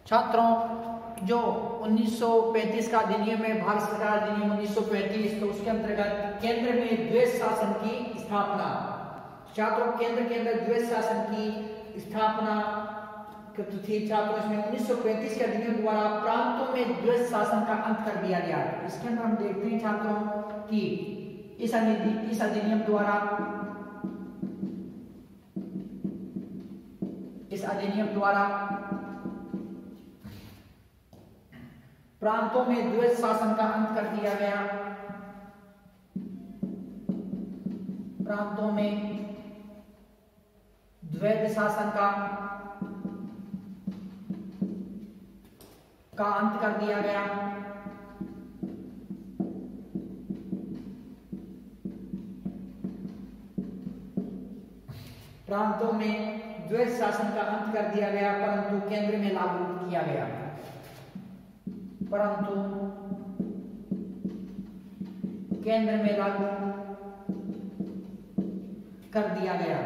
छात्रों, जो 1935 का अधिनियम है, भारत सरकार अधिनियम 1935, तो उसके अंतर्गत केंद्र में द्वैध शासन की स्थापना। छात्रों, केंद्र के अंदर द्वैध शासन की स्थापना थी। छात्रों, इसमें 1935 के अधिनियम द्वारा प्रांतों में द्वैध शासन का अंत कर दिया गया। इसके अंदर हम देखते हैं छात्रों कि इस अधिनियम द्वारा प्रांतों में द्वैध शासन का अंत कर दिया गया। प्रांतों में द्वैध शासन का अंत कर दिया गया। प्रांतों में द्वैध शासन का अंत कर दिया गया, परंतु केंद्र में लागू किया गया। परंतु केंद्र में लागू कर दिया गया।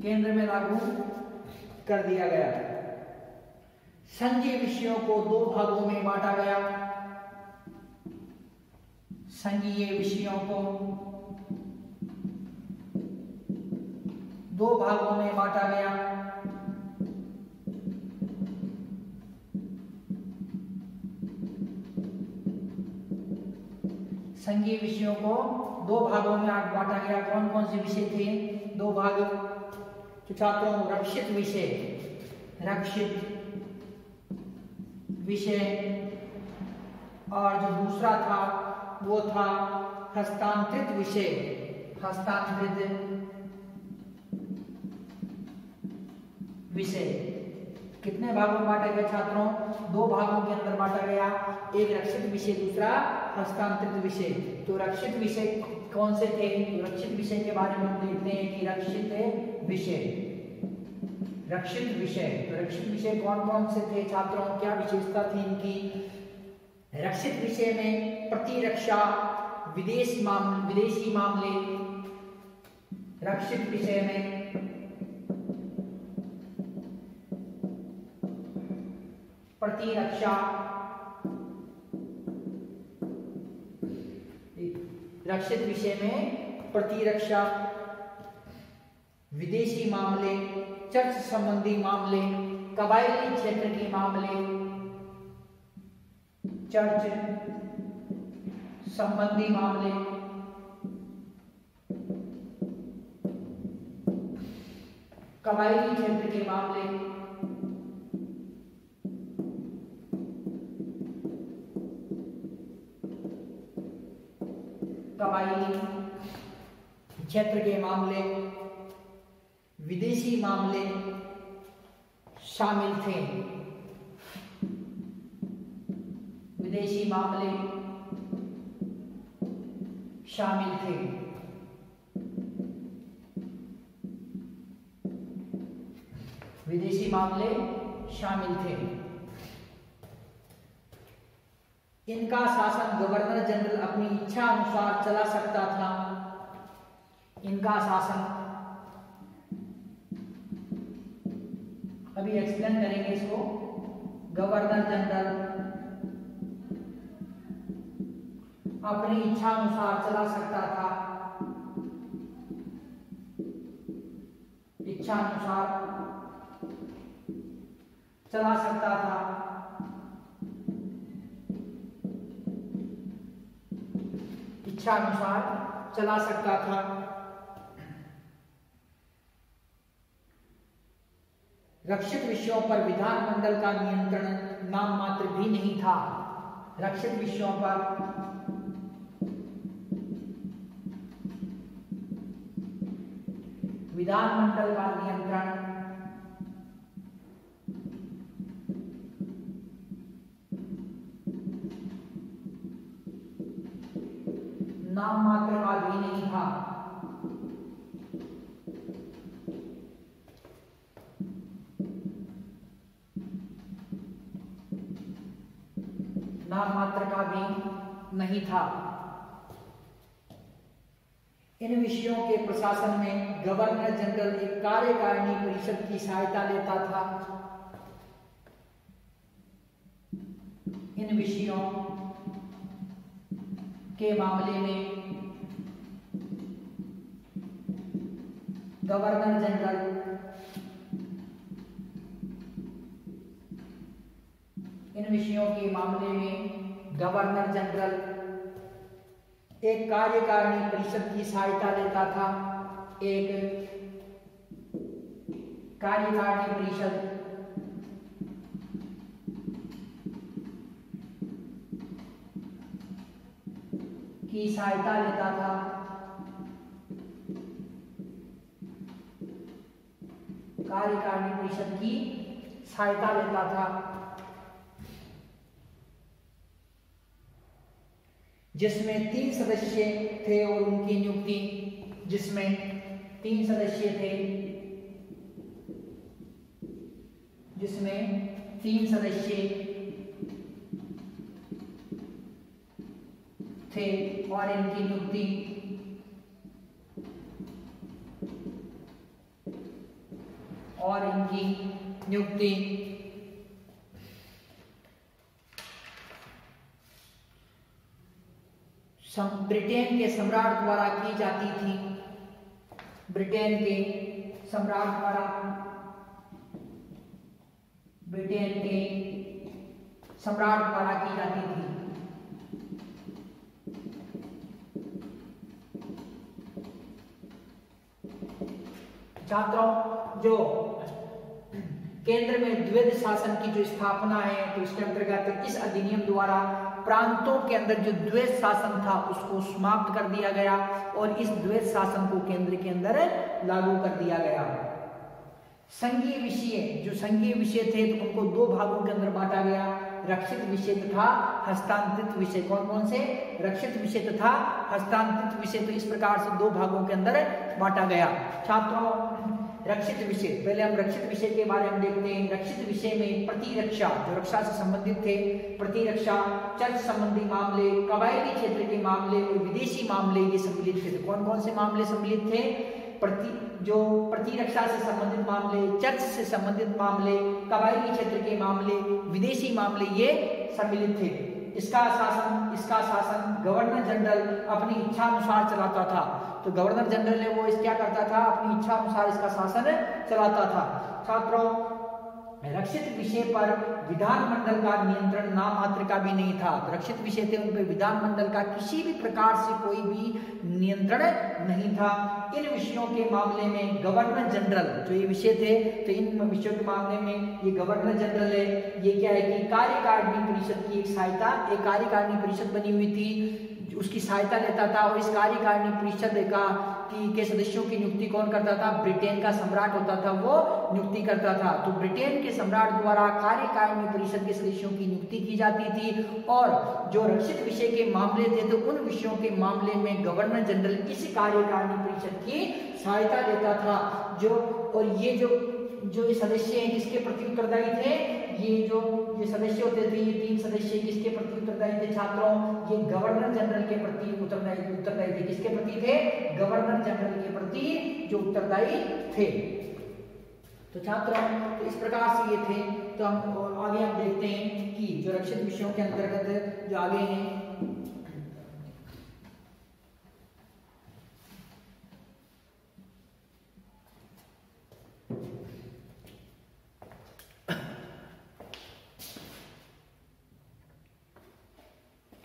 केंद्र में लागू कर दिया गया। संघीय विषयों को दो भागों में बांटा गया। संघीय विषयों को दो भागों में बांटा गया। संघीय विषयों को दो भागों में बांटा गया। कौन कौन से विषय थे? दो भाग। तो छात्रों, रक्षित विषय, और जो दूसरा था वो था हस्तांतरित विषय। कितने भागों में बांटा गया छात्रों? दो भागों के अंदर बांटा गया। एक रक्षित विषय, दूसरा हस्तांतरित विषय। तो रक्षित विषय कौन से थे? तो रक्षित विषय के बारे में हम देखते हैं कि रक्षित विषय कौन कौन से थे छात्रों? क्या विशेषता थी इनकी? रक्षित विषय में प्रतिरक्षा, विदेशी मामले। रक्षित विषय में प्रतिरक्षा, विदेशी मामले, चर्च संबंधी मामले, कबायली क्षेत्र के मामले, चर्च संबंधी मामले, कबायली क्षेत्र के मामले, कबायली क्षेत्र के मामले, विदेशी मामले शामिल थे। विदेशी मामले शामिल थे। इनका शासन गवर्नर जनरल अपनी इच्छा अनुसार चला सकता था। इनका शासन, अभी एक्सप्लेन करेंगे इसको। गवर्नर जनरल अपनी इच्छा अनुसार चला सकता था। इच्छा अनुसार चला सकता था। इच्छा अनुसार चला सकता था। रक्षित विषयों पर विधानमंडल का नियंत्रण नाम मात्र भी नहीं था। रक्षित विषयों पर विधानमंडल का नियंत्रण नाम मात्र का भी नहीं था। नाम मात्र का भी नहीं था। इन विषयों के प्रशासन में गवर्नर जनरल एक कार्यकारिणी परिषद की सहायता लेता था। इन विषयों के मामले में गवर्नर जनरल एक कार्यकारिणी परिषद की सहायता लेता था। एक कार्यकारिणी परिषद की सहायता लेता था। कार्यकारिणी परिषद की सहायता लेता था जिसमें 3 सदस्य थे और उनकी नियुक्ति, जिसमें 3 सदस्य थे, और इनकी नियुक्ति ब्रिटेन के सम्राट द्वारा की जाती थी। ब्रिटेन के सम्राट द्वारा की जाती थी। छात्रों, जो केंद्र में द्वैध शासन की जो स्थापना है, तो इसके अंतर्गत इस अधिनियम द्वारा प्रांतों के अंदर जो द्वैध शासन था उसको समाप्त कर दिया गया और इस द्वैध शासन को केंद्र के अंदर लागू कर दिया गया। संघीय विषय थे तो उनको 2 भागों के अंदर बांटा गया, रक्षित विषय तथा हस्तांतरित विषय। कौन कौन से? रक्षित विषय तथा हस्तांतरित विषय। तो इस प्रकार से 2 भागों के अंदर बांटा गया। छात्रों, रक्षित विषय, पहले हम रक्षित विषय के बारे में देखते हैं। रक्षित विषय में प्रतिरक्षा, जो रक्षा से संबंधित थे, प्रतिरक्षा, चर्च संबंधी मामले, कबायली क्षेत्र के मामले और विदेशी मामले ये सम्मिलित थे। कौन कौन से मामले सम्मिलित थे? प्रतिरक्षा से संबंधित मामले, चर्च से संबंधित मामले, कबायली क्षेत्र के मामले, विदेशी मामले ये सम्मिलित थे। इसका शासन गवर्नर जनरल अपनी इच्छा अनुसार चलाता था। तो गवर्नर जनरल ने वो क्या करता था? अपनी इच्छा अनुसार इसका शासन चलाता था। छात्रों, रक्षित विषय पर विधानमंडल का नियंत्रण नाम मात्र का भी नहीं था। तो रक्षित विषय थे, उन पर विधानमंडल का किसी भी प्रकार से कोई भी नियंत्रण नहीं था। इन विषयों के मामले में गवर्नर जनरल, जो ये विषय थे, तो इन विषयों के मामले में ये गवर्नर जनरल है, ये क्या है कि कार्यकारिणी परिषद की एक कार्यकारिणी परिषद बनी हुई थी, उसकी सहायता लेता था। और इस कार्यकारिणी परिषद के सदस्यों की नियुक्ति कौन करता था? ब्रिटेन का सम्राट होता था, वो नियुक्ति करता था। तो ब्रिटेन के सम्राट द्वारा कार्यकारिणी परिषद के सदस्यों की नियुक्ति की जाती थी। और जो रक्षित विषय के मामले थे, तो उन विषयों के मामले में गवर्नर जनरल इस कार्यकारिणी परिषद की सहायता लेता था। ये सदस्य हैं, किसके प्रति उत्तरदायी थे? ये सदस्य होते थे, ये 3 सदस्य किसके प्रति उत्तरदायी थे? छात्रों, ये गवर्नर जनरल के प्रति उत्तरदायी थे। किसके प्रति थे? गवर्नर जनरल के प्रति जो उत्तरदायी थे। तो छात्रों, तो इस प्रकार से ये थे। तो हम आगे हम देखते हैं कि जो रक्षित विषयों के अंतर्गत जो आगे हैं,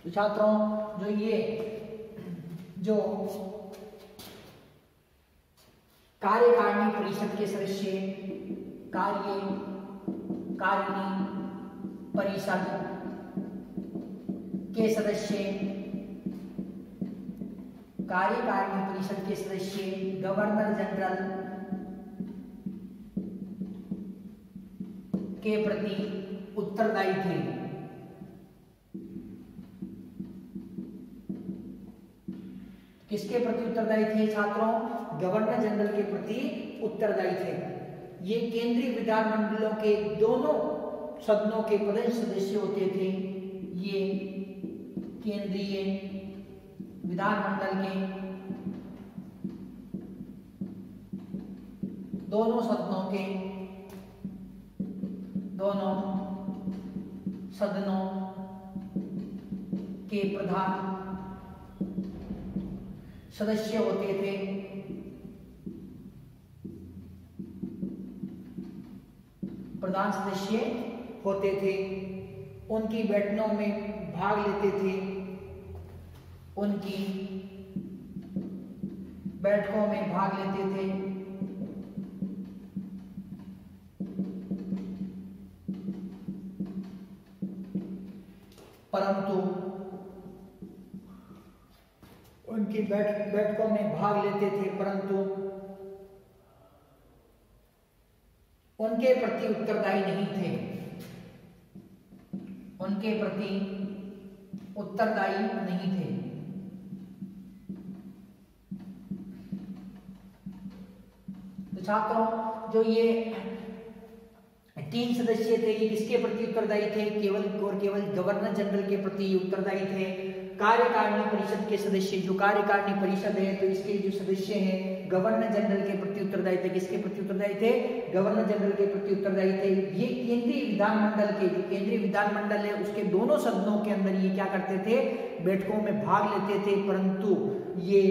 तो छात्रों, जो कार्यकारिणी परिषद के सदस्य, कार्यकारिणी परिषद के सदस्य, गवर्नर जनरल के प्रति उत्तरदायी थे। किसके प्रति उत्तरदायी थे? छात्रों, गवर्नर जनरल के प्रति उत्तरदायी थे। ये केंद्रीय विधानमंडलों के दोनों सदनों के प्रदेश सदस्य होते थे। ये केंद्रीय विधानमंडल के दोनों सदनों के प्रधान सदस्य होते थे। उनकी बैठकों में भाग लेते थे। परंतु उनकी बैठकों में भाग लेते थे, परंतु उनके प्रति उत्तरदायी नहीं थे। तो छात्रों, जो ये 3 सदस्य थे, ये किसके प्रति उत्तरदायी थे? केवल गवर्नर जनरल के प्रति उत्तरदायी थे। कार्यकारिणी परिषद के सदस्य, जो कार्यकारिणी परिषद है, तो इसके जो सदस्य हैं गवर्नर जनरल के प्रति उत्तरदायी थे। किसके प्रति उत्तरदायी थे? गवर्नर जनरल के प्रति उत्तरदायी थे। ये केंद्रीय विधानमंडल है, उसके दोनों सदनों के अंदर ये क्या करते थे? बैठकों में भाग लेते थे, परंतु ये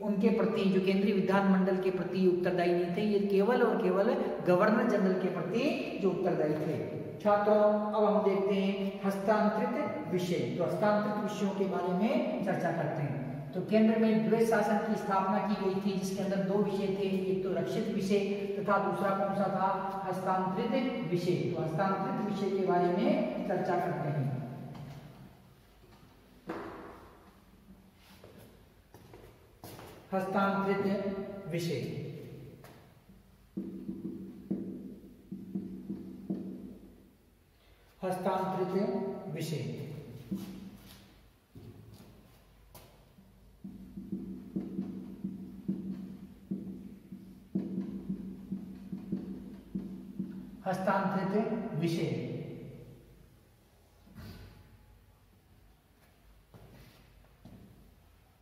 उनके प्रति, जो केंद्रीय विधानमंडल के प्रति उत्तरदायी नहीं थे। ये केवल और केवल गवर्नर जनरल के प्रति जो उत्तरदायी थे। छात्रों, अब हम देखते हैं हस्तांतरित विषय। तो हस्तांतरित विषयों के बारे में चर्चा करते हैं। तो केंद्र में द्वैध शासन की स्थापना की गई थी, जिसके अंदर 2 विषय थे, एक तो रक्षित विषय तथा दूसरा कौन सा था? हस्तांतरित विषय। तो हस्तांतरित विषय के बारे में चर्चा करते हैं। हस्तांतरित विषय। हस्तांतरित विषय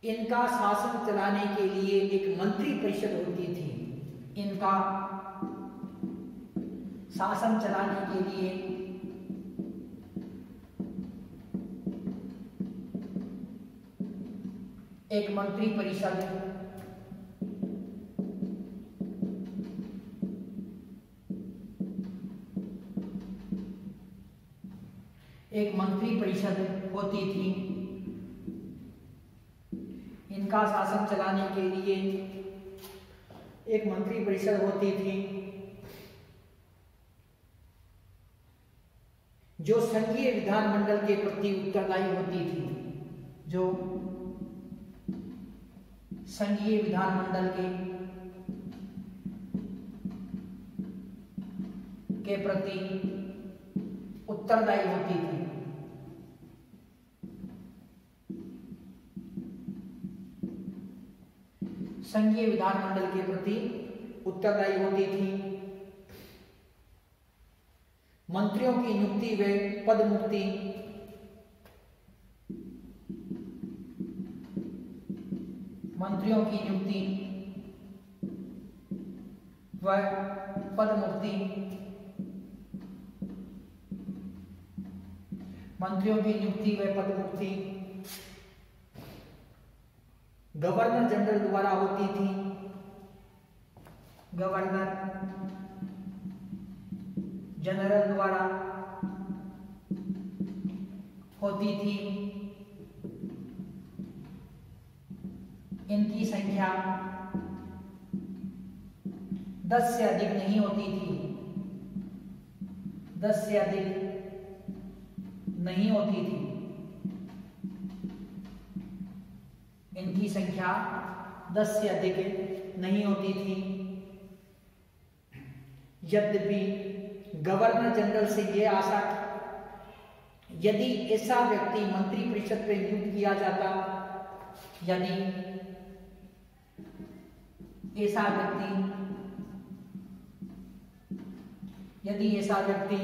इनका शासन चलाने के लिए एक मंत्री परिषद होती थी। इनका शासन चलाने के लिए एक मंत्री परिषद होती थी। इनका शासन चलाने के लिए एक मंत्री परिषद होती थी, जो संघीय विधानमंडल के प्रति उत्तरदायी होती थी। जो संघीय विधानमंडल के प्रति उत्तरदायी होती थी। संघीय विधानमंडल के प्रति उत्तरदायी होती थी। मंत्रियों की नियुक्ति व पदमुक्ति गवर्नर जनरल द्वारा होती थी। गवर्नर जनरल द्वारा होती थी। इनकी संख्या 10 से अधिक नहीं होती थी। 10 से अधिक नहीं होती थी। इनकी संख्या 10 से अधिक नहीं होती थी। यद्यपि गवर्नर जनरल से यह आशा, यदि ऐसा व्यक्ति मंत्री परिषद में नियुक्त किया जाता, यदि ऐसा व्यक्ति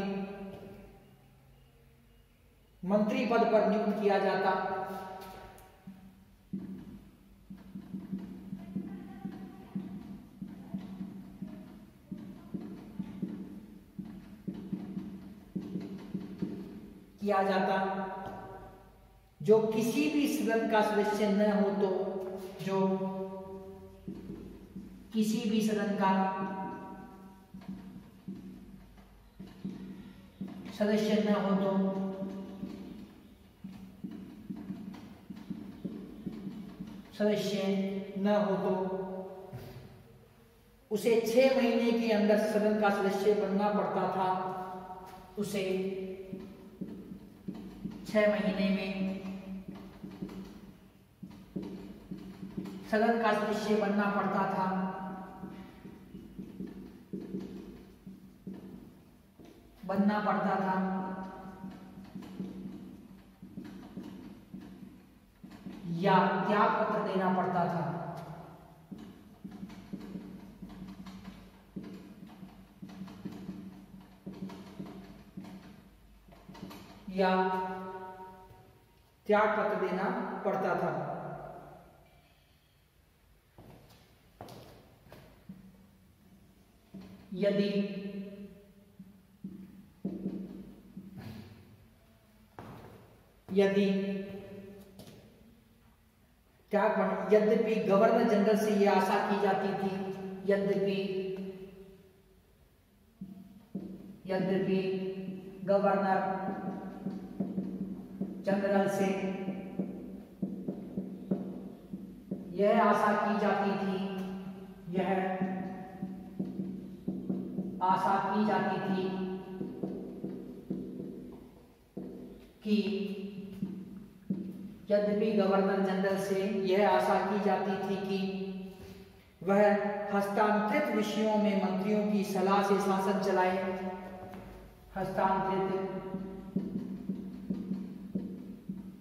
मंत्री पद पर नियुक्त किया जाता, किया जाता। जो किसी भी सदन का सदस्य न हो तो, जो किसी भी सदन का सदस्य न हो तो उसे 6 महीने के अंदर सदन का सदस्य बनना पड़ता था। उसे 6 महीने में सदन का सदस्य बनना पड़ता था। या त्याग पत्र देना पड़ता था। या त्याग पत्र देना पड़ता था। यद्यपि गवर्नर जनरल से यह आशा की जाती थी, यद्यपि गवर्नर जनरल से यह आशा की जाती थी कि यद्यपि गवर्नर जनरल से यह आशा की जाती थी कि वह हस्तांतरित विषयों में मंत्रियों की सलाह से शासन चलाए। हस्तांतरित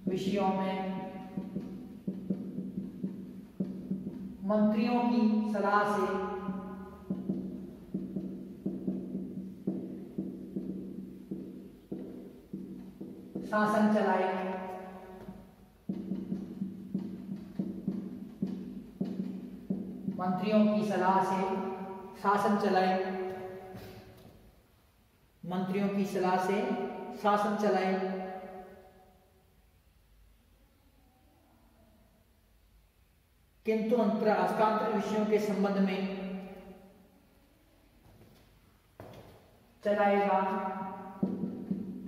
विषयों में मंत्रियों की सलाह से शासन चलाए। मंत्रियों की सलाह से शासन चलाए। मंत्रियों की सलाह से शासन चलाए। किंतु हस्तांतरित विषयों के संबंध में चलाएगा,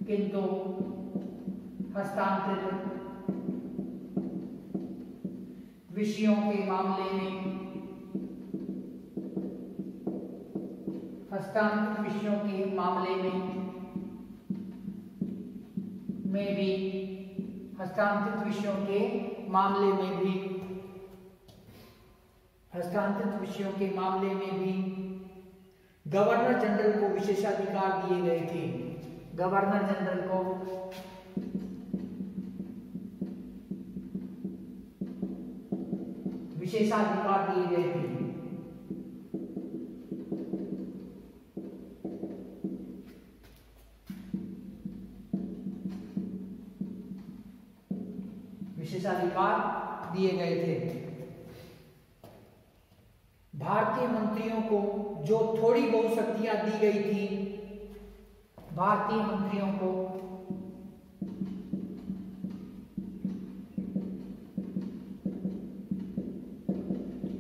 किंतु हस्तांतरित विषयों के मामले में भी गवर्नर जनरल को विशेषाधिकार दिए गए थे। गवर्नर जनरल को विशेषाधिकार दिए गए थे। भारतीय मंत्रियों को जो थोड़ी बहुत शक्तियां दी गई थी, भारतीय मंत्रियों को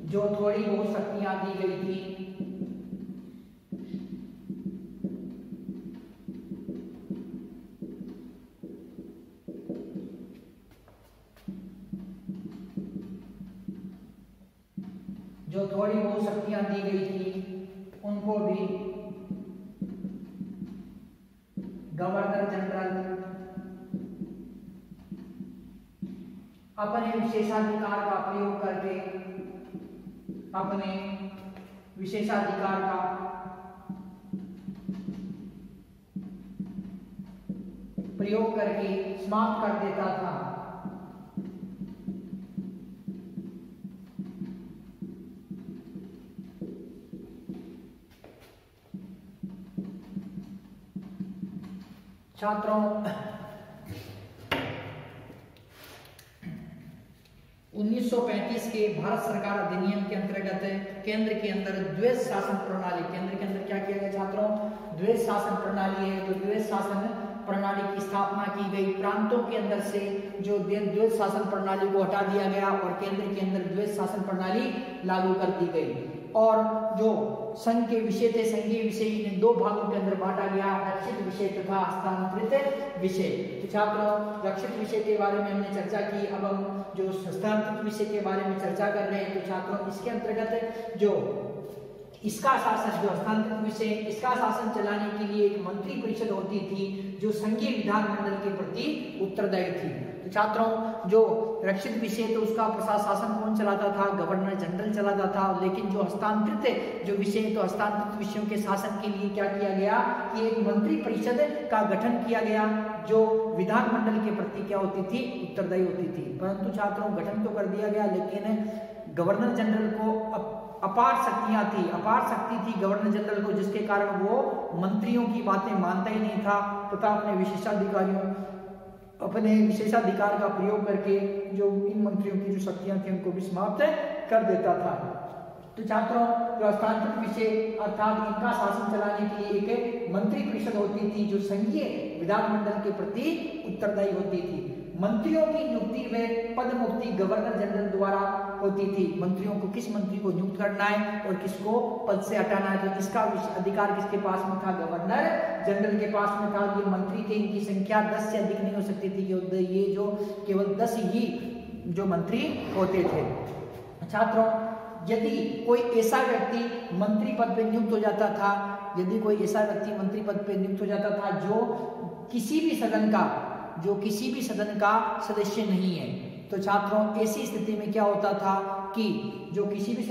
जो थोड़ी बहुत शक्तियां दी गई थी, उनको भी गवर्नर जनरल अपने विशेषाधिकार का प्रयोग करके समाप्त कर देता था। छात्रों, 1935 के भारत सरकार अधिनियम के अंतर्गत केंद्र के अंदर द्वैध शासन प्रणाली, केंद्र के अंदर क्या किया गया छात्रों? द्वैध शासन प्रणाली है। तो द्वैध शासन प्रणाली की स्थापना की गई। प्रांतों के अंदर से जो द्वैध शासन प्रणाली को हटा दिया गया और केंद्र के अंदर द्वैध शासन प्रणाली लागू कर दी गई। और जो संघ के विषय थे, संघीय विषय इन्हें दो भागों के अंदर बांटा गया, रक्षित विषय तथा हस्तांतरित विषय। तो छात्रों रक्षित विषय के बारे में हमने चर्चा की, अब हम जो हस्तांतरित विषय के बारे में चर्चा कर रहे हैं। तो छात्रों इसके अंतर्गत जो इसका शासन, जो हस्तांतरित विषय, इसका शासन चलाने के लिए एक मंत्री परिषद होती थी जो संघीय विधानमंडल के प्रति उत्तरदायी थी। तो छात्रों जो रक्षित विषय तो उसका शासन कौन चलाता था, गवर्नर जनरल चलाता था। लेकिन जो हस्तांतरित जो विषय, तो हस्तांतरित विषयों के शासन के लिए क्या किया गया कि एक मंत्री परिषद का गठन किया गया जो विधानमंडल के प्रति क्या होती थी, उत्तरदायी होती थी। परंतु छात्रों गठन तो कर दिया गया, लेकिन गवर्नर जनरल को अपार शक्तियां थी, अपार शक्ति थी गवर्नर जनरल को, जिसके कारण वो मंत्रियों की बातें मानता ही नहीं था तथा अपने विशेषाधिकार का प्रयोग करके जो इन मंत्रियों की जो शक्तियां थी उनको भी समाप्त कर देता था। तो छात्रों जो हस्तांतरित विषय अर्थात इनका शासन चलाने के लिए एक मंत्री परिषद होती थी जो संघीय विधानमंडल के प्रति उत्तरदायी होती थी। मंत्रियों की नियुक्ति में पद मुक्ति गवर्नर जनरल द्वारा होती थी। मंत्रियों को किस मंत्री को नियुक्त करना है और किसको पद से हटाना है, तो इसका अधिकार किसके पास में था, गवर्नर जनरल के पास में था। ये मंत्री थे, इनकी संख्या 10 से अधिक नहीं हो सकती थी, ये जो केवल 10 ही जो मंत्री होते थे। छात्रों यदि कोई ऐसा व्यक्ति मंत्री पद पे नियुक्त हो जाता था, यदि कोई ऐसा व्यक्ति मंत्री पद पे नियुक्त हो जाता था जो किसी भी सदन का सदस्य नहीं है, तो छात्रों ऐसी स्थिति में क्या होता था कि जो किसी भी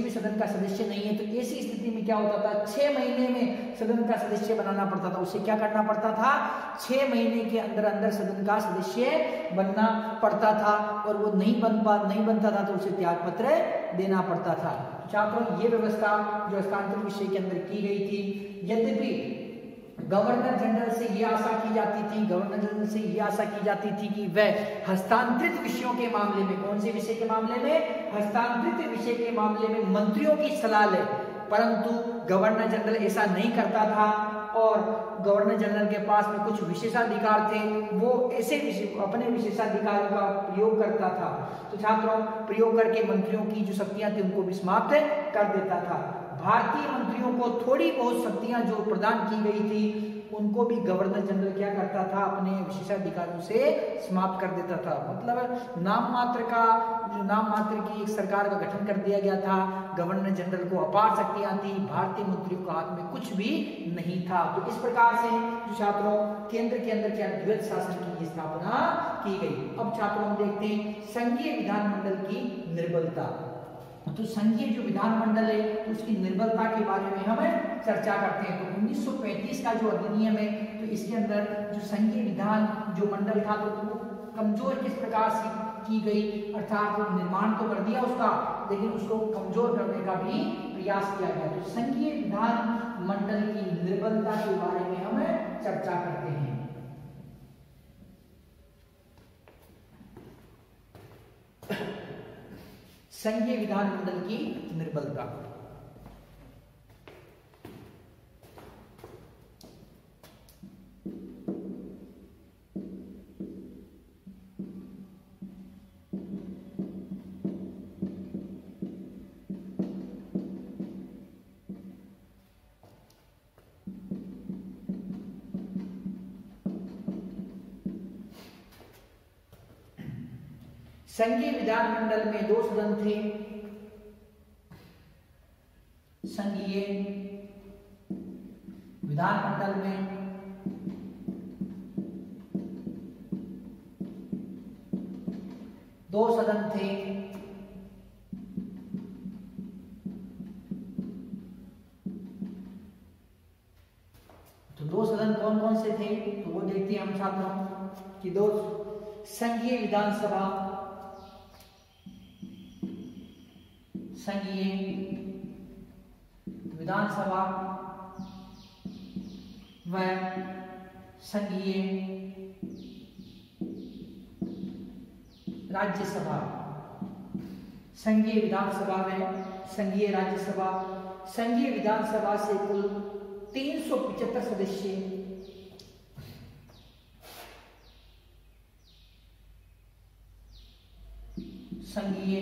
सदन का सदस्य नहीं है, तो ऐसी स्थिति में क्या होता था, 6 महीने में सदन का सदस्य बनाना पड़ता था। उसे क्या करना पड़ता था, 6 महीने के अंदर अंदर सदन का सदस्य बनना पड़ता था, और वो नहीं बनता था तो उसे त्याग पत्र देना पड़ता था। छात्रों ये व्यवस्था जो हस्तांतरित विषय के अंदर की गई थी। यद्यपि गवर्नर जनरल से ये आशा की जाती थी कि वह हस्तांतरित विषयों के मामले में, कौन से विषय के मामले में, हस्तांतरित विषय के मामले में मंत्रियों की सलाह ले, परंतु गवर्नर जनरल ऐसा नहीं करता था और गवर्नर जनरल के पास में कुछ विशेषाधिकार थे, वो ऐसे अपने विशेषाधिकारों का प्रयोग करता था। तो छात्रों प्रयोग करके मंत्रियों की जो शक्तियां थी उनको भी समाप्त कर देता था। भारतीय मंत्रियों को थोड़ी बहुत शक्तियां जो प्रदान की गई थी उनको भी गवर्नर जनरल क्या करता था, अपने विशेषाधिकारों से समाप्त कर देता था। मतलब नाम मात्र की एक सरकार का गठन कर दिया गया था। गवर्नर जनरल को अपार शक्तियां थी, भारतीय मंत्रियों के हाथ में कुछ भी नहीं था। तो इस प्रकार से जो छात्रों केंद्र के अंदर क्या द्वैध शासन की स्थापना की गई। अब छात्रों हम देखते हैं संघीय विधानमंडल की निर्बलता। तो संघीय जो विधानमंडल है तो उसकी निर्बलता के बारे में हम चर्चा करते हैं। तो 1935 का जो अधिनियम है तो इसके अंदर जो संघीय विधान जो मंडल था तो वो कमजोर किस प्रकार से की गई, अर्थात निर्माण तो कर दिया उसका, लेकिन उसको कमजोर करने का भी प्रयास किया गया। तो संघीय विधान मंडल की निर्बलता के बारे में हम चर्चा करते हैं। संघीय विधानमंडल की निर्बलता। संघीय विधानमंडल में 2 सदन थे। संघीय विधानमंडल में 2 सदन थे। तो 2 सदन कौन कौन से थे तो वो देखते हैं हम छात्रों कि 2 संघीय विधानसभा, संघीय विधानसभा व संघीय राज्यसभा। संघीय विधानसभा में संघीय राज्यसभा। संघीय विधानसभा से कुल 375 सदस्य संघीय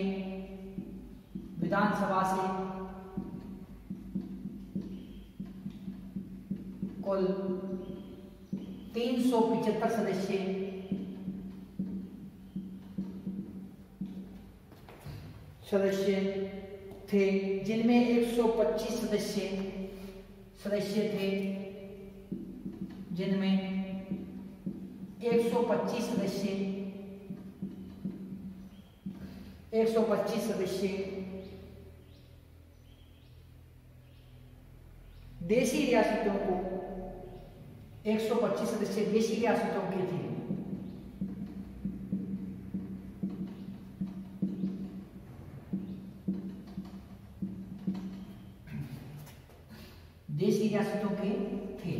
विधानसभा से कुल 375 सदस्य थे, जिनमें 125 सदस्य थे, जिनमें 125 सदस्य देशी रियासतों को 125 सदस्य देशी रियासतों के थे। देशी रियासतों के थे।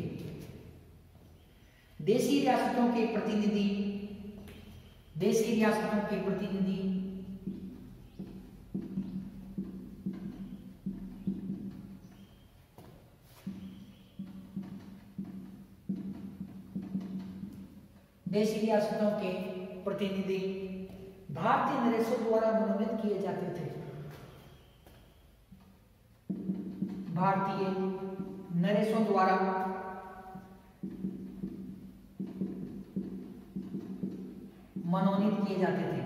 देशी रियासतों के प्रतिनिधि भारतीय नरेशों द्वारा मनोनीत किए जाते थे। भारतीय नरेशों द्वारा मनोनीत किए जाते थे।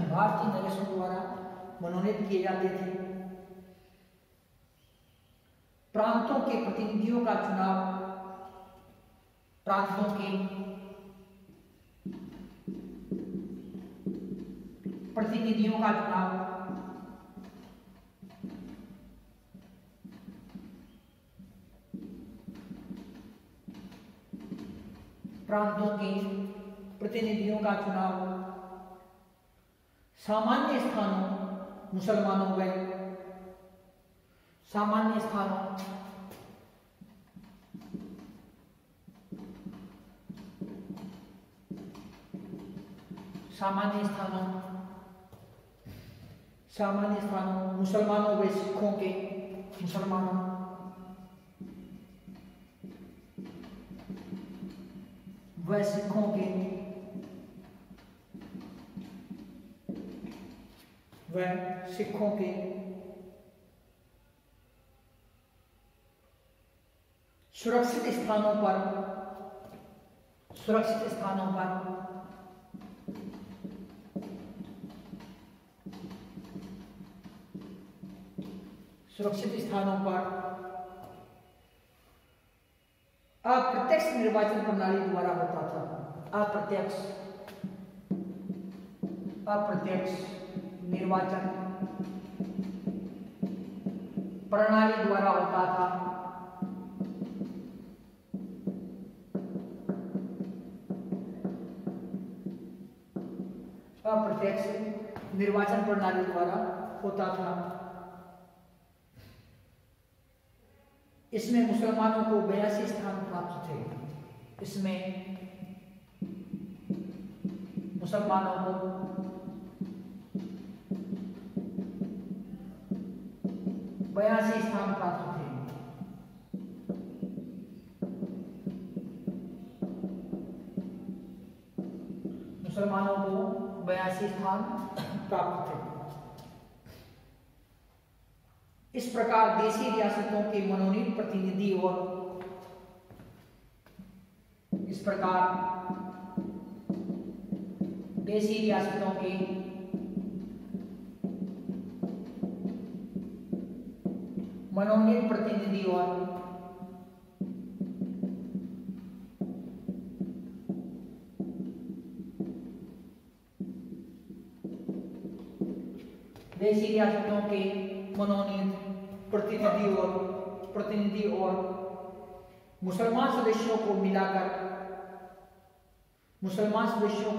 भारतीय नरेशों द्वारा मनोनीत किए जाते थे। प्रांतों के प्रतिनिधियों का चुनाव प्रांतों के प्रतिनिधियों का चुनाव प्रांतों के प्रतिनिधियों का चुनाव सामान्य स्थानों मुसलमानों व सामान्य स्थानों मुसलमानों व सिखों के मुसलमानों व सिखों के सुरक्षित स्थानों पर अप्रत्यक्ष निर्वाचन प्रणाली द्वारा होता था। अप्रत्यक्ष निर्वाचन प्रणाली द्वारा होता था। अप्रत्यक्ष निर्वाचन प्रणाली द्वारा होता था। इसमें मुसलमानों को 82 स्थान प्राप्त थे। इसमें मुसलमानों को 82 स्थान प्राप्त थे। मुसलमानों को 82 स्थान प्राप्त थे। इस प्रकार देशी रियासतों के मनोनीत प्रतिनिधि और प्रतिनिधि और मुसलमान सदस्यों को मिलाकर मुसलमान सदस्यों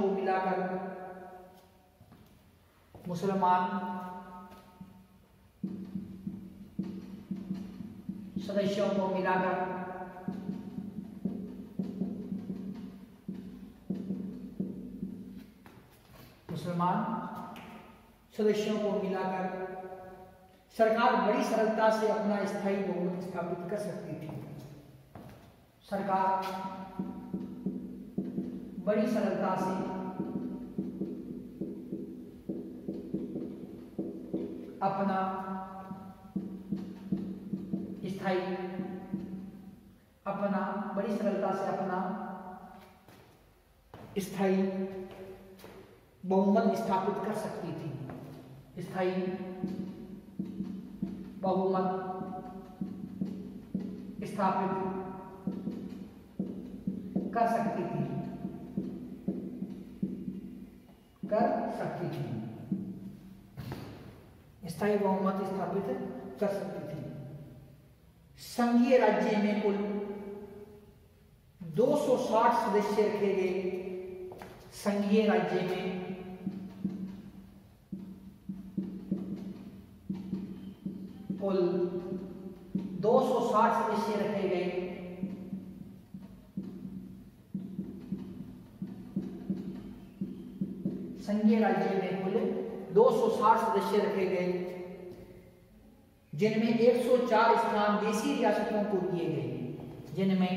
को मिलाकर सरकार बड़ी सरलता से अपना स्थायी बहुमत स्थापित कर सकती थी। सरकार बड़ी सरलता से अपना स्थायी बहुमत स्थापित कर सकती थी। स्थायी बहुमत स्थापित कर सकती थी। स्थायी बहुमत स्थापित कर सकती थी। संघीय राज्य में कुल 260 सदस्य रखे गए। संघीय राज्य में कुल 260 सदस्य रखे गए। संघीय राज्य में कुल 260 सदस्य रखे गए, जिनमें 104 स्थान देशी रियासतों को दिए गए। जिनमें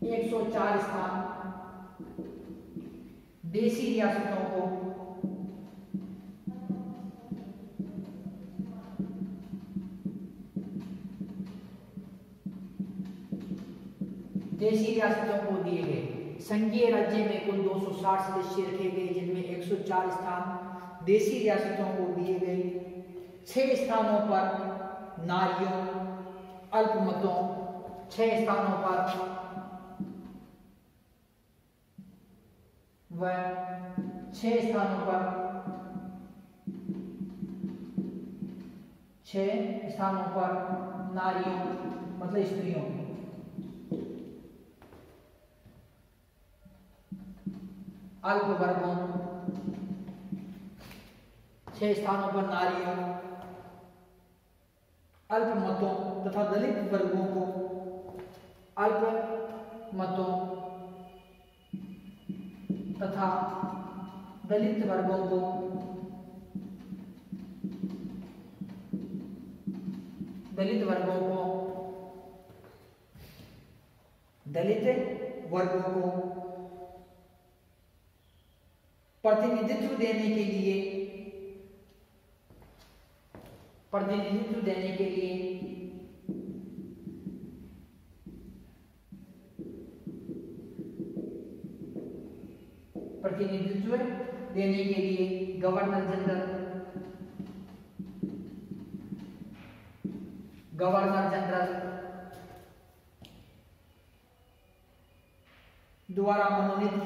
104 स्थान देशी रियासतों को दिए गए। संघीय राज्य में कुल 260 सदस्य रखे गए, जिनमें 104 स्थान देशी रियासतों को दिए गए। 6 स्थानों पर नारियों, अल्पमतों, 6 स्थानों पर व 6 स्थानों पर नारियों मतलब स्त्रियों, अल्प वर्गों, 6 स्थानों पर नारियों, अल्पमतों तथा दलित वर्गों को, अल्पमतों तथा दलित वर्गों को प्रतिनिधित्व देने के लिए गवर्नर जनरल द्वारा मनोनीत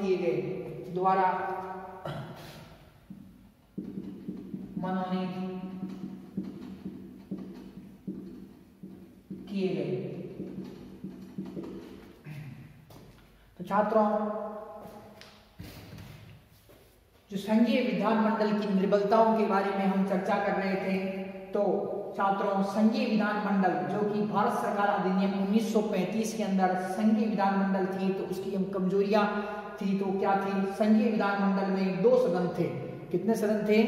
किए गए। तो छात्रों, जो संघीय विधानमंडल की निर्बलताओं के बारे में हम चर्चा कर रहे थे, तो छात्रों संघीय विधानमंडल जो कि भारत सरकार अधिनियम 1935 के अंदर संघीय विधानमंडल थी, तो उसकी हम कमजोरियां थी। तो क्या थी? संघीय विधानमंडल में 2 सदन थे। कितने सदन थे?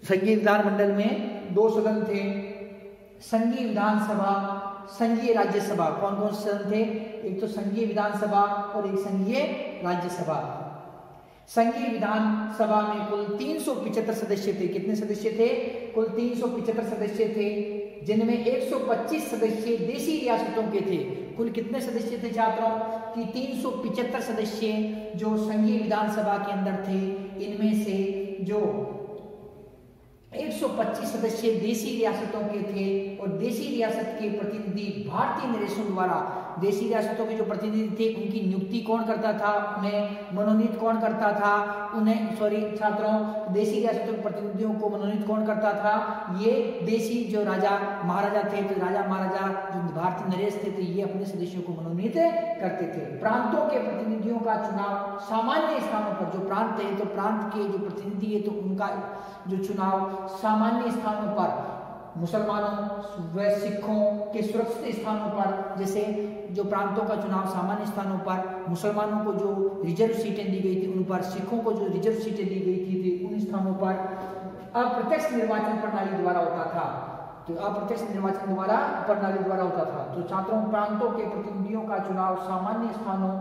संघीय विधानमंडल में 2 सदन थे। संघीय विधानसभा, संघीय राज्यसभा। कौन कौन से सदन थे? एक तो संघीय विधानसभा और एक संघीय राज्यसभा। संघीय विधानसभा में कुल 375 सदस्य थे। कितने सदस्य थे? कुल 375 सदस्य थे, जिनमें 125 सदस्य देशी रियासतों के थे। कुल कितने सदस्य थे छात्रों? कि 375 सदस्य जो संघीय विधानसभा के अंदर थे। इनमें से जो 125 सदस्य देशी रियासतों के थे, और देशी रियासत के प्रतिनिधि भारतीय नरेशों द्वारा, देशी रियासतों के जो प्रतिनिधि थे उनकी नियुक्ति कौन करता था, उन्हें मनोनीत कौन करता था, देशी रियासतों के प्रतिनिधियों को मनोनीत कौन करता था? ये देशी जो राजा महाराजा थे, तो राजा महाराजा जो भारतीय नरेश थे, तो ये अपने सदस्यों को मनोनीत करते थे। प्रांतों के प्रतिनिधियों का चुनाव सामान्य स्थानों पर, जो प्रांत है तो प्रांत के जो प्रतिनिधि है तो उनका जो चुनाव सामान्य स्थानों पर, मुसलमानों व सिखों के सुरक्षित स्थानों पर, जैसे जो प्रांतों का चुनाव सामान्य स्थानों पर, मुसलमानों को जो रिजर्व सीटें दी गई थी उन पर, सिखों को जो रिजर्व सीटें दी गई थी उन स्थानों पर अप्रत्यक्ष निर्वाचन प्रणाली द्वारा होता था। तो अप्रत्यक्ष निर्वाचन द्वारा प्रणाली द्वारा होता था। तो छात्रों, प्रांतों के प्रतिनिधियों का चुनाव सामान्य स्थानों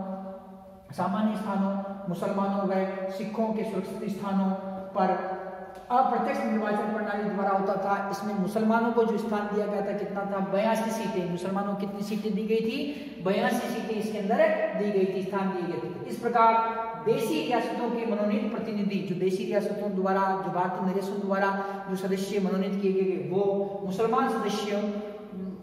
मुसलमानों व सिखों के सुरक्षित स्थानों पर अप्रत्यक्ष निर्वाचन प्रणाली द्वारा होता था। इसमें मुसलमानों को जो स्थान दिया गया था कितना था, 82 सीटें। मुसलमानों को कितनी सीटें दी गई थी, 82 सीटें इसके अंदर दी गई थी, स्थान दिए गए थे। इस प्रकार देशी रियासतों के मनोनीत प्रतिनिधि, जो देशी रियासतों द्वारा, जो भारतीय नरेशों द्वारा जो सदस्य मनोनीत किए गए, वो मुसलमान सदस्यों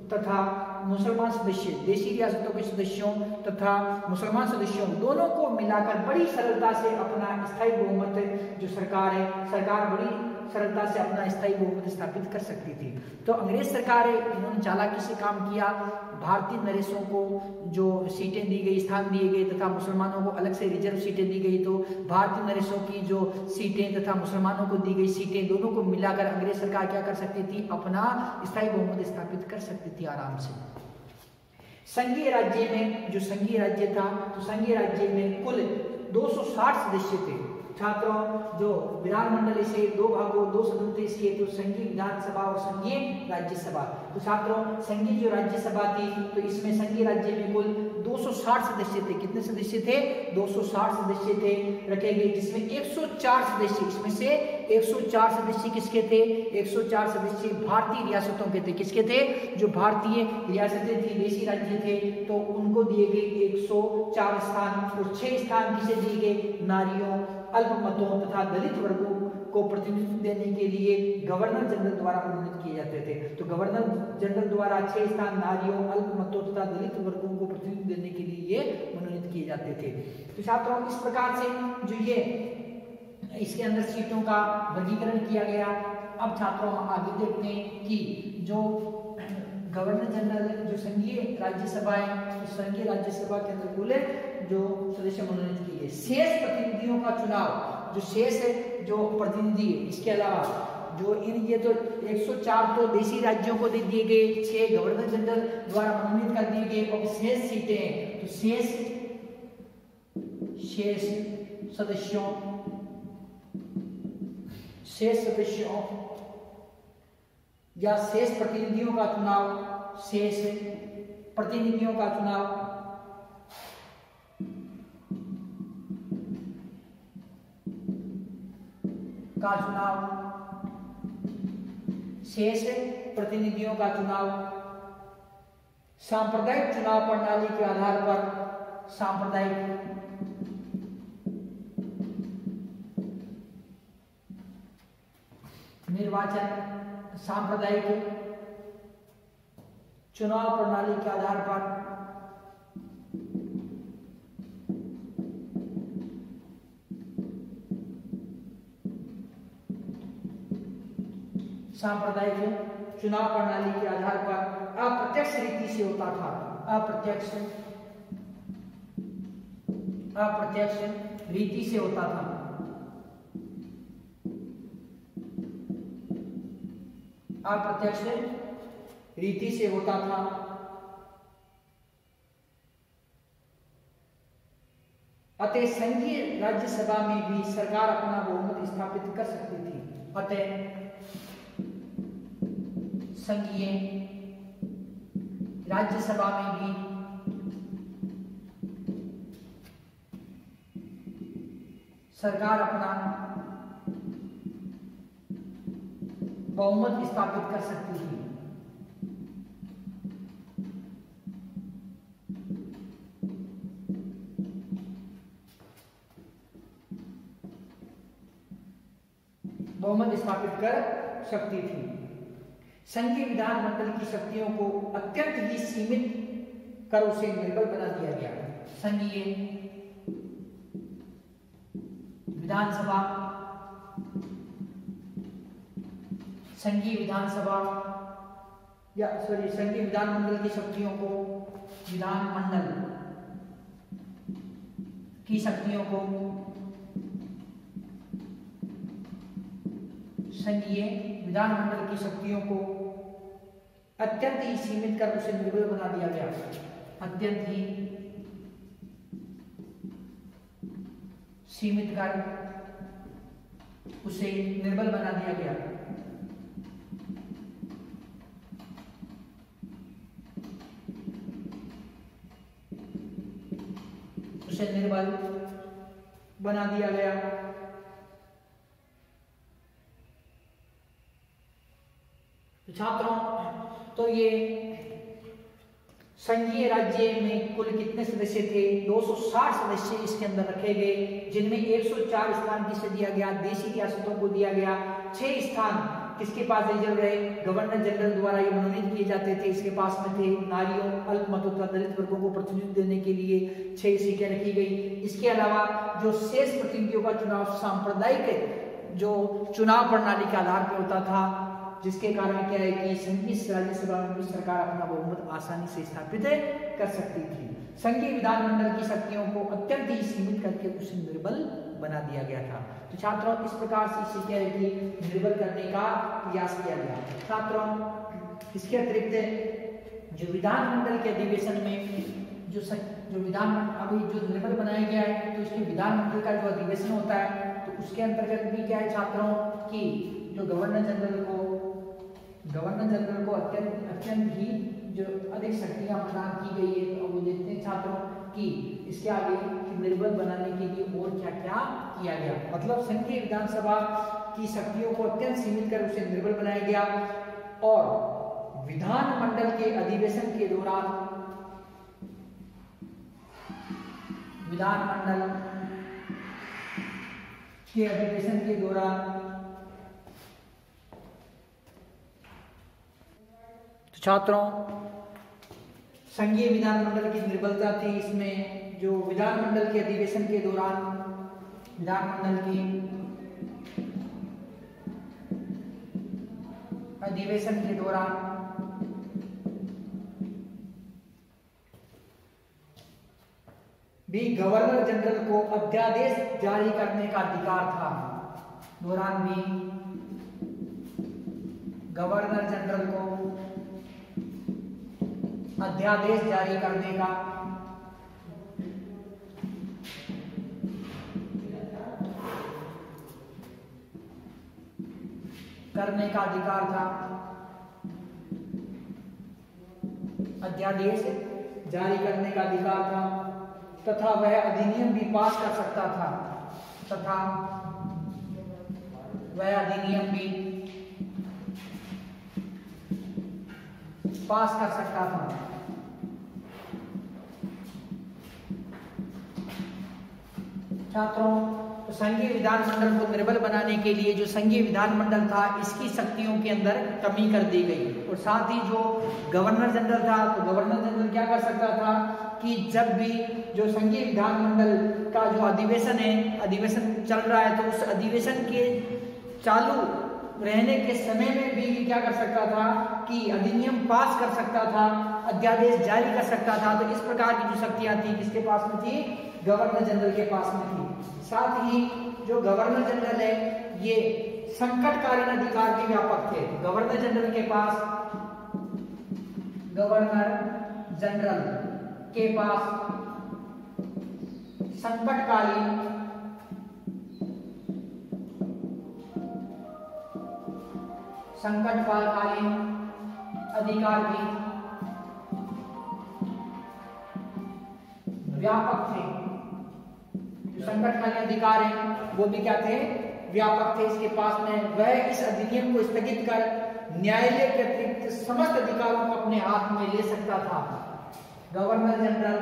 तथा देशी रियासतों के सदस्यों तथा मुसलमान सदस्यों दोनों को मिलाकर बड़ी सरलता से अपना स्थायी बहुमत, जो सरकार है, सरकार बड़ी सरलता से अपना स्थायी बहुमत स्थापित कर सकती थी। तो अंग्रेज सरकार है, इन्होंने चालाकी से काम किया। भारतीय नरेशों को जो सीटें दी गई, स्थान दिए गए तथा मुसलमानों को अलग से रिजर्व सीटें दी गई, तो भारतीय नरेशों की जो सीटें तथा मुसलमानों को दी गई सीटें, दोनों को मिलाकर अंग्रेज सरकार क्या कर सकती थी, अपना स्थायी बहुमत स्थापित कर सकती थी आराम से। संघीय राज्य में, जो संघीय राज्य था, तो संघीय राज्य में कुल 260 सदस्य थे। छात्रों, जो विधानमंडल इसे दो भागों, दो सदन थे इसके, तो संघीय विधानसभा और संघीय राज्यसभा। तो छात्रों, संघीय जो राज्यसभा थी, तो इसमें संघीय राज्य में कुल 260 सदस्य थे। कितने सदस्य थे, 260 सदस्य थे रखे गए, जिसमें 104 सदस्य, इसमें से 104 सदस्य किसके थे, 104 सदस्य भारतीय रियासतों के थे। किसके थे, जो भारतीय रियासतें थी, देशी राज्य थे, तो उनको दिए गए 104 स्थान, और 6 स्थान किसे दिए गए, नारियों, अल्पमतों तथा दलित वर्गों को प्रतिनिधित्व देने के लिए गवर्नर जनरल द्वारा मनोनीत किए जाते थे। तो गवर्नर जनरल द्वारा 6 स्थान नारियों, अल्पमतों तथा दलित वर्गों को प्रतिनिधित्व देने के लिए ये मनोनीत किए जाते थे। तो छात्रों, इस प्रकार से जो ये इसके अंदर सीटों का वर्गीकरण किया गया। अब छात्रों, हम आगे देखते हैं कि जो गवर्नर जनरल, जो संघीय राज्यसभा है, तो संघीय राज्यसभा के अंदर कुल जो सदस्य मनोनीत किए गए। शेष प्रतिनिधियों का चुनाव, जो शेष है, जो प्रतिनिधि है, इसके अलावा जो ये तो 104 तो देशी राज्यों को दे दिए गए, 6 गवर्नर जनरल द्वारा मनोनीत कर दिए गए, और शेष सीटें, तो शेष सदस्यों या शेष प्रतिनिधियों का चुनाव, शेष प्रतिनिधियों का चुनाव शेष प्रतिनिधियों का चुनाव सांप्रदायिक चुनाव प्रणाली के आधार पर, सांप्रदायिक निर्वाचन, सांप्रदायिक चुनाव प्रणाली के आधार पर सांप्रदायिक चुनाव प्रणाली के आधार पर अप्रत्यक्ष रीति से होता था। अप्रत्यक्ष रीति से होता था। अप्रत्यक्ष रीति से होता था। अतः संघीय राज्यसभा में भी सरकार अपना बहुमत स्थापित कर सकती थी। अतः संघीय राज्यसभा में भी सरकार अपना बहुमत स्थापित कर सकती थी। बहुमत स्थापित कर सकती थी। संघीय विधानमंडल की शक्तियों को अत्यंत ही सीमित कर उसे निर्बल बना दिया गया। संघीय विधानसभा संघीय विधानमंडल की शक्तियों को संघीय विधानमंडल की शक्तियों को अत्यंत ही सीमित कर उसे निर्बल बना दिया गया। अत्यंत ही सीमित कर उसे निर्बल बना दिया गया। उसे निर्बल बना दिया गया। छात्रों, तो ये संघीय राज्य में कुल कितने सदस्य थे? 260 सदस्य इसके अंदर रखे गए, जिनमें 104 स्थान किसे दिया गया? देशी रियासतों को दिया गया। 6 स्थान किसके पास रिजर्व रहे? गवर्नर जनरल द्वारा ये मनोनीत किए जाते थे, इसके पास में थे। नारियों, अल्पमतों तथा दलित वर्गों को प्रतिनिधित्व देने के लिए 6 सीटें रखी गई। इसके अलावा जो शेष प्रतिनिधियों का चुनाव सांप्रदायिक जो चुनाव प्रणाली के आधार पर होता था, जिसके कारण क्या है कि संघीय राज्यसभा में सरकार अपना बहुमत आसानी से स्थापित कर सकती थी। संघीय विधानमंडल की शक्तियों को अत्यंत ही सीमित करके उसे निर्बल बना दिया गया था। तो छात्रों, इस प्रकार से इसे क्या है कि निर्बल करने का प्रयास किया गया। छात्रों, इसके अतिरिक्त जो विधानमंडल के अधिवेशन में जो विधान अभी जो निर्बल बनाया गया है, तो इसके विधानमंडल का जो अधिवेशन होता है, तो उसके अंतर्गत भी क्या है छात्रों कि जो गवर्नर जनरल को अत्यंत ही जो अधिक शक्तियां प्रदान की गई है। तो वो देखते हैं छात्रों कि इसके आगे निर्बल बनाने के लिए और क्या क्या किया गया। मतलब संघीय विधानसभा की शक्तियों को अत्यंत सीमित कर उसे निर्बल बनाया गया, और विधानमंडल के अधिवेशन के दौरान तो छात्रों, संघीय विधानमंडल की निर्बलता थी इसमें, जो विधानमंडल के अधिवेशन के दौरान भी गवर्नर जनरल को अध्यादेश जारी करने का अधिकार था। गवर्नर जनरल को अध्यादेश जारी करने का अधिकार था। अध्यादेश जारी करने का अधिकार था, तथा वह अधिनियम भी पास कर सकता था। छात्रों, तो संघीय विधानमंडल को निर्बल बनाने के लिए जो संघीय विधानमंडल था, इसकी शक्तियों के अंदर कमी कर दी गई। और साथ ही जो गवर्नर जनरल था, तो गवर्नर जनरल क्या कर सकता था कि जब भी जो संघीय विधानमंडल का जो अधिवेशन चल रहा है, तो उस अधिवेशन के चालू रहने के समय में भी क्या कर सकता था कि अधिनियम पास कर सकता था, अध्यादेश जारी कर सकता था। तो इस प्रकार की जो शक्तियां थी, किसके पास में थी? गवर्नर जनरल के पास में थी। साथ ही जो गवर्नर जनरल है, ये संकटकालीन अधिकार के व्यापक थे। गवर्नर जनरल के पास संकटकालीन अधिकार भी व्यापक थे। जो संकटकालीन अधिकार है वो भी क्या थे? व्यापक थे। इसके पास में वह इस अधिनियम को स्थगित कर न्यायालय के अतिरिक्त समस्त अधिकारों को अपने हाथ में ले सकता था। गवर्नर जनरल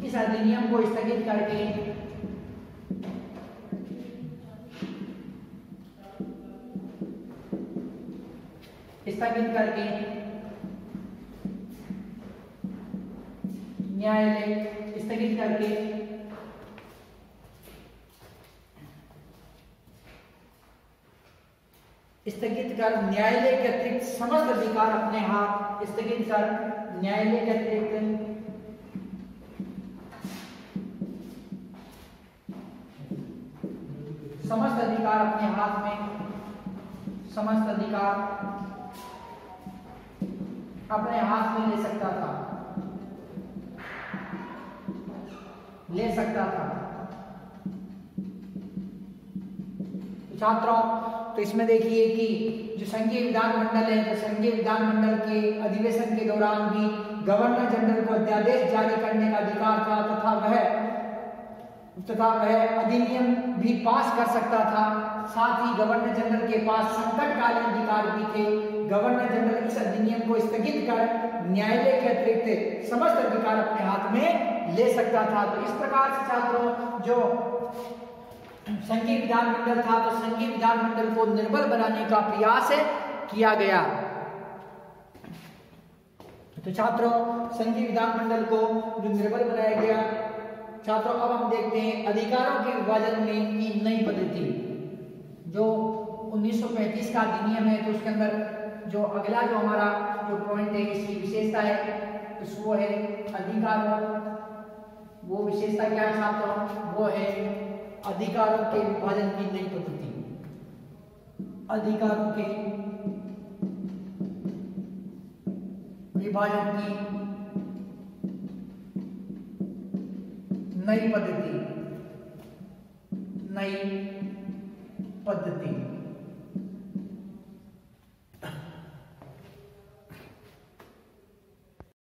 इस अधिनियम को स्थगित करके न्यायालय स्थगित करके न्यायालय के अतिरिक्त समस्त अधिकार अपने हाथ न्यायालय के अतिरिक्त समस्त अधिकार अपने हाथ में ले सकता था। छात्रों, तो इसमें देखिए कि जो संघीय विधानमंडल है, तो संघीय विधानमंडल के अधिवेशन के दौरान भी गवर्नर जनरल को अध्यादेश जारी करने का अधिकार था तथा वह अधिनियम भी पास कर सकता था। साथ ही गवर्नर जनरल के पास संकटकालीन अधिकार भी थे। गवर्नर जनरल इस अधिनियम को स्थगित कर न्यायालय के अतिरिक्त समस्त अधिकार अपने हाथ में ले सकता था। तो इस प्रकार से छात्रों जो संघीय विधानमंडल था तो संघीय विधानमंडल को निर्बल बनाने का प्रयास किया गया। तो छात्रों संघीय विधानमंडल को जो निर्बल बनाया गया। छात्रों अब हम देखते हैं अधिकारों के विभाजन में की नई पद्धति। जो 1935 का अधिनियम है तो उसके अंदर जो अगला जो हमारा जो पॉइंट है इसकी विशेषता है तो वो है अधिकारों। वो विशेषता क्या है छात्रों? वो है अधिकारों के विभाजन की नई पद्धति। अधिकारों के विभाजन की नई पद्धति। नई